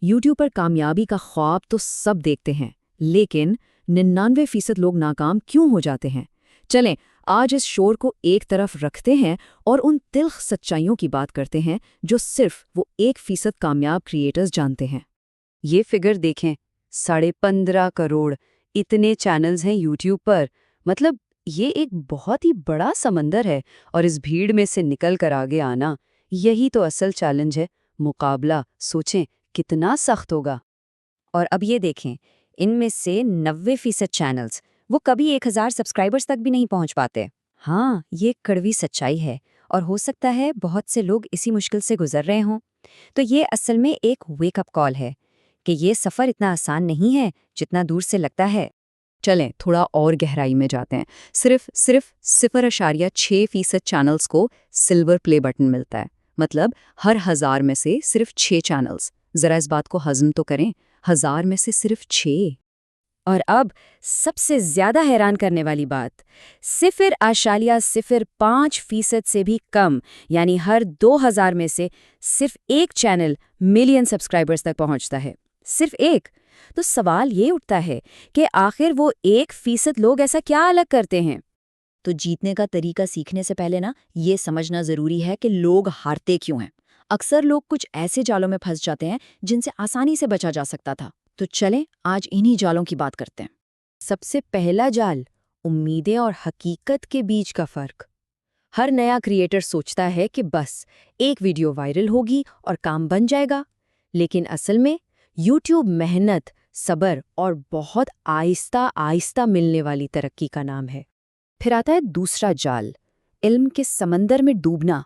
YouTube پر کامیابی کا خواب تو سب دیکھتے ہیں، لیکن 99% لوگ ناکام کیوں ہو جاتے ہیں؟ چلیں آج اس شور کو ایک طرف رکھتے ہیں اور ان تلخ سچائیوں کی بات کرتے ہیں جو صرف وہ 1% کامیاب کریٹرز جانتے ہیں۔ یہ فگر دیکھیں، 15.5 کروڑ اتنے چینلز ہیں یوٹیوب پر، مطلب یہ ایک بہت ہی بڑا سمندر ہے، اور اس بھیڑ میں سے نکل کر آگے آنا، یہی تو اصل چیلنج ہے۔ مقابلہ سوچیں کتنا سخت ہوگا۔ اور اب یہ دیکھیں، ان میں سے 90% چینلز وہ کبھی 1000 سبسکرائبرز تک بھی نہیں پہنچ پاتے۔ ہاں، یہ کڑوی سچائی ہے، اور ہو سکتا ہے بہت سے لوگ اسی مشکل سے گزر رہے ہوں۔ تو یہ اصل میں ایک ویک اپ کال ہے کہ یہ سفر اتنا آسان نہیں ہے جتنا دور سے لگتا ہے۔ چلیں تھوڑا اور گہرائی میں جاتے ہیں۔ صرف 0.6% چینلز کو سلور پلے بٹن ملتا ہے، مطلب ہر 1000 میں سے صرف 6 چینلز۔ ذرا اس بات کو ہضم تو کریں، 1000 میں سے صرف 6۔ اور اب سب سے زیادہ حیران کرنے والی بات، 0.05% سے بھی کم، یعنی ہر 2000 میں سے صرف ایک چینل ملین سبسکرائبرز تک پہنچتا ہے، صرف ایک۔ تو سوال یہ اٹھتا ہے کہ آخر وہ 1% لوگ ایسا کیا الگ کرتے ہیں؟ تو جیتنے کا طریقہ سیکھنے سے پہلے یہ سمجھنا ضروری ہے کہ لوگ ہارتے کیوں ہیں۔ اکثر لوگ کچھ ایسے جالوں میں پھنس جاتے ہیں جن سے آسانی سے بچا جا سکتا تھا۔ تو چلیں آج انہی جالوں کی بات کرتے ہیں۔ سب سے پہلا جال، امیدیں اور حقیقت کے بیچ کا فرق۔ ہر نیا کریٹر سوچتا ہے کہ بس ایک ویڈیو وائرل ہوگی اور کام بن جائے گا، لیکن اصل میں یوٹیوب محنت، صبر اور بہت آہستہ آہستہ ملنے والی ترقی کا نام ہے۔ پھر آتا ہے دوسرا جال، علم کے سمندر میں ڈوبنا۔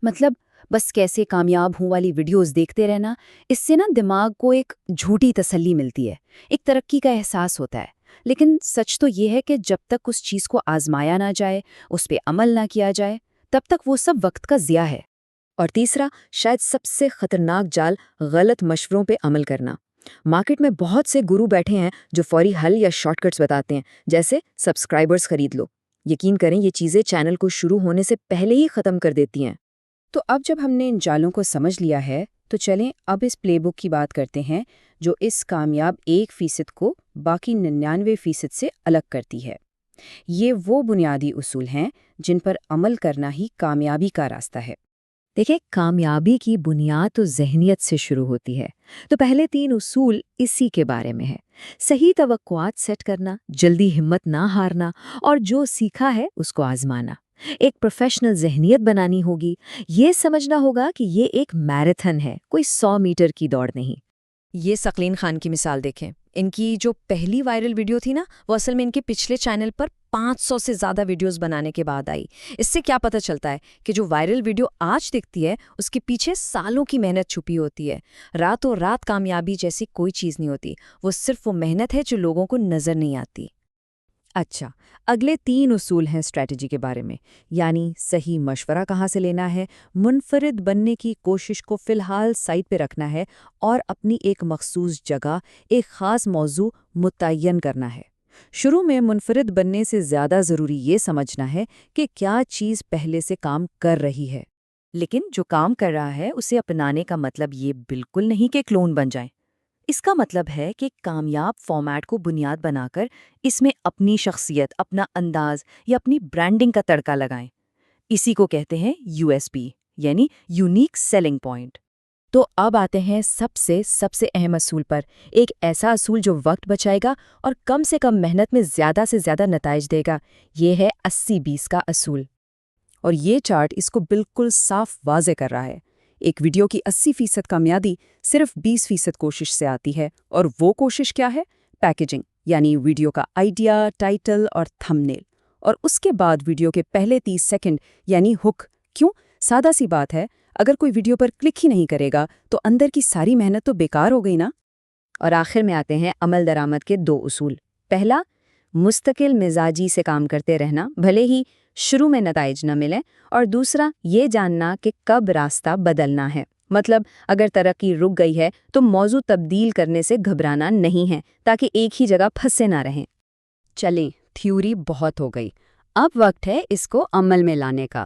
مطلب بس کیسے کامیاب ہوں والی ویڈیوز دیکھتے رہنا، اس سے دماغ کو ایک جھوٹی تسلی ملتی ہے، ایک ترقی کا احساس ہوتا ہے۔ لیکن سچ تو یہ ہے کہ جب تک اس چیز کو آزمایا نہ جائے، اس پہ عمل نہ کیا جائے، تب تک وہ سب وقت کا ضیاع ہے۔ اور تیسرا، شاید سب سے خطرناک جال، غلط مشوروں پہ عمل کرنا۔ مارکیٹ میں بہت سے گرو بیٹھے ہیں جو فوری حل یا شارٹ کٹس بتاتے ہیں، جیسے سبسکرائبرز خرید لو۔ یقین کریں یہ چیزیں چینل کو شروع ہونے سے پہلے ہی ختم کر دیتی ہیں۔ تو اب جب ہم نے ان جالوں کو سمجھ لیا ہے تو چلیں اب اس پلے بک کی بات کرتے ہیں جو اس کامیاب 1% کو باقی 99% سے الگ کرتی ہے۔ یہ وہ بنیادی اصول ہیں جن پر عمل کرنا ہی کامیابی کا راستہ ہے۔ دیکھیں کامیابی کی بنیاد تو ذہنیت سے شروع ہوتی ہے، تو پہلے 3 اصول اسی کے بارے میں ہے۔ صحیح توقعات سیٹ کرنا، جلدی ہمت نہ ہارنا، اور جو سیکھا ہے اس کو آزمانا۔ ایک پروفیشنل ذہنیت بنانی ہوگی، یہ سمجھنا ہوگا کہ یہ ایک میراتھن ہے، کوئی 100 میٹر کی دوڑ نہیں۔ یہ ثقلین خان کی مثال دیکھیں، ان کی جو پہلی وائرل ویڈیو تھی وہ اصل میں ان کے پچھلے چینل پر 500 سے زیادہ ویڈیوز بنانے کے بعد آئی۔ اس سے کیا پتہ چلتا ہے کہ جو وائرل ویڈیو آج دکھتی ہے اس کے پیچھے سالوں کی محنت چھپی ہوتی ہے۔ راتوں رات کامیابی جیسی کوئی چیز نہیں ہوتی، وہ صرف وہ محنت ہے جو لوگوں کو نظر نہیں آتی۔ اچھا، اگلے 3 اصول ہیں اسٹریٹجی کے بارے میں، یعنی صحیح مشورہ کہاں سے لینا ہے، منفرد بننے کی کوشش کو فی الحال سائٹ پہ رکھنا ہے، اور اپنی ایک مخصوص جگہ، ایک خاص موضوع متعین کرنا ہے۔ شروع میں منفرد بننے سے زیادہ ضروری یہ سمجھنا ہے کہ کیا چیز پہلے سے کام کر رہی ہے، لیکن جو کام کر رہا ہے اسے اپنانے کا مطلب یہ بالکل نہیں کہ کلون بن جائیں۔ اس کا مطلب ہے کہ کامیاب فارمیٹ کو بنیاد بنا کر اس میں اپنی شخصیت، اپنا انداز یا اپنی برانڈنگ کا تڑکا لگائیں۔ اسی کو کہتے ہیں USP، یعنی یونیک سیلنگ پوائنٹ۔ تو اب آتے ہیں سب سے اہم اصول پر، ایک ایسا اصول جو وقت بچائے گا اور کم سے کم محنت میں زیادہ سے زیادہ نتائج دے گا۔ یہ ہے 80-20 کا اصول، اور یہ چارٹ اس کو بالکل صاف واضح کر رہا ہے۔ ایک ویڈیو کی 80% کامیابی صرف 20% کوشش سے آتی ہے، اور وہ کوشش کیا ہے؟ پیکیجنگ، یعنی ویڈیو کا آئیڈیا، ٹائٹل اور تھمبنیل، اور اس کے بعد ویڈیو کے پہلے 30 سیکنڈ یعنی ہک۔ کیوں؟ سادہ سی بات ہے، اگر کوئی ویڈیو پر کلک ہی نہیں کرے گا تو اندر کی ساری محنت تو بیکار ہو گئی نا۔ اور آخر میں آتے ہیں عمل درآمد کے 2 اصول۔ پہلا، مستقل مزاجی سے کام کرتے رہنا، بھلے ہی شروع میں نتائج نہ ملیں، اور دوسرا یہ جاننا کہ کب راستہ بدلنا ہے۔ مطلب اگر ترقی رک گئی ہے تو موضوع تبدیل کرنے سے گھبرانا نہیں ہے، تاکہ ایک ہی جگہ پھنسے نہ رہیں۔ چلیں، تھیوری بہت ہو گئی، اب وقت ہے اس کو عمل میں لانے کا۔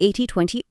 80-20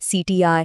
CTR,